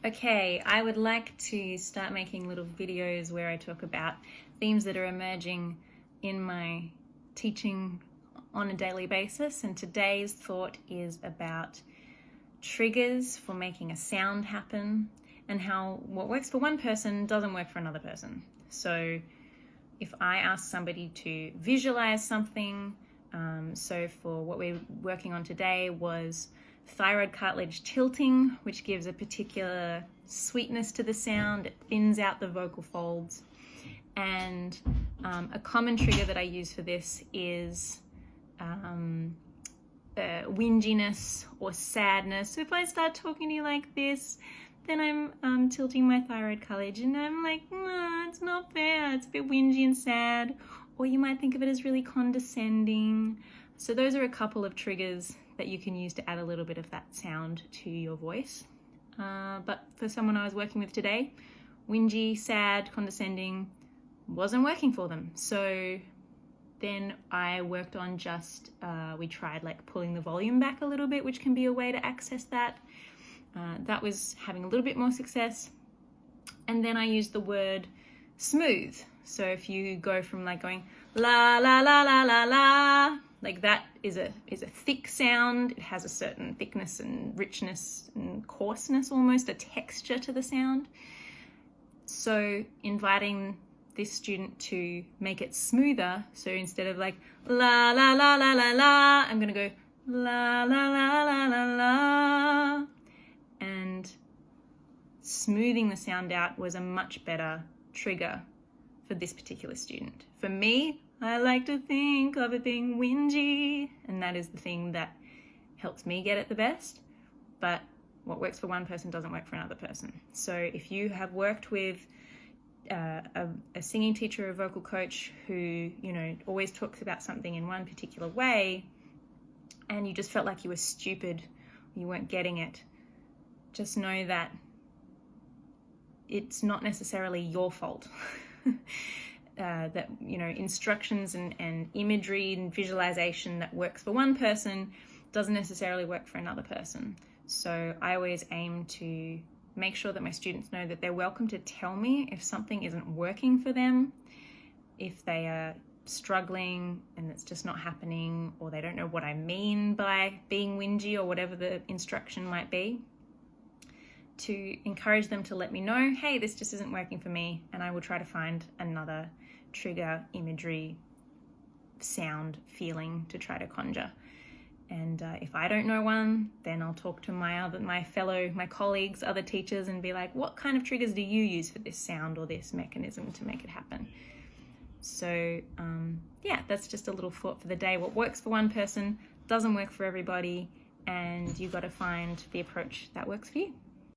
Okay, I would like to start making little videos where I talk about themes that are emerging in my teaching on a daily basis, and today's thought is about triggers for making a sound happen and how what works for one person doesn't work for another person. So if I ask somebody to visualize something, so for what we're working on today was thyroid cartilage tilting, which gives a particular sweetness to the sound. It thins out the vocal folds. And a common trigger that I use for this is whinginess or sadness. So if I start talking to you like this, then I'm tilting my thyroid cartilage and I'm like, no, it's not fair. It's a bit whingy and sad. Or you might think of it as really condescending. So those are a couple of triggers that you can use to add a little bit of that sound to your voice. But for someone I was working with today, whingy, sad, condescending wasn't working for them. So then I worked on we tried like pulling the volume back a little bit, which can be a way to access that. That was having a little bit more success. And then I used the word smooth. So if you go from like going la la la la la la, like that is a thick sound. It has a certain thickness and richness and coarseness, almost a texture to the sound. So inviting this student to make it smoother. So instead of like la la la la la la, I'm gonna go la la la la la la. And smoothing the sound out was a much better trigger for this particular student. For me, I like to think of it being whingy, and that is the thing that helps me get it the best. But what works for one person doesn't work for another person. So if you have worked with a singing teacher or a vocal coach who, always talks about something in one particular way, and you just felt like you were stupid, you weren't getting it, just know that it's not necessarily your fault. That instructions and imagery and visualization that works for one person doesn't necessarily work for another person. So I always aim to make sure that my students know that they're welcome to tell me if something isn't working for them, if they are struggling and it's just not happening, or they don't know what I mean by being whingy or whatever the instruction might be, to encourage them to let me know, hey, this just isn't working for me, and I will try to find another trigger, imagery, sound, feeling to try to conjure. And if I don't know one, then I'll talk to my colleagues, other teachers, and be like, what kind of triggers do you use for this sound or this mechanism to make it happen? So yeah, that's just a little thought for the day. What works for one person doesn't work for everybody, and you've got to find the approach that works for you.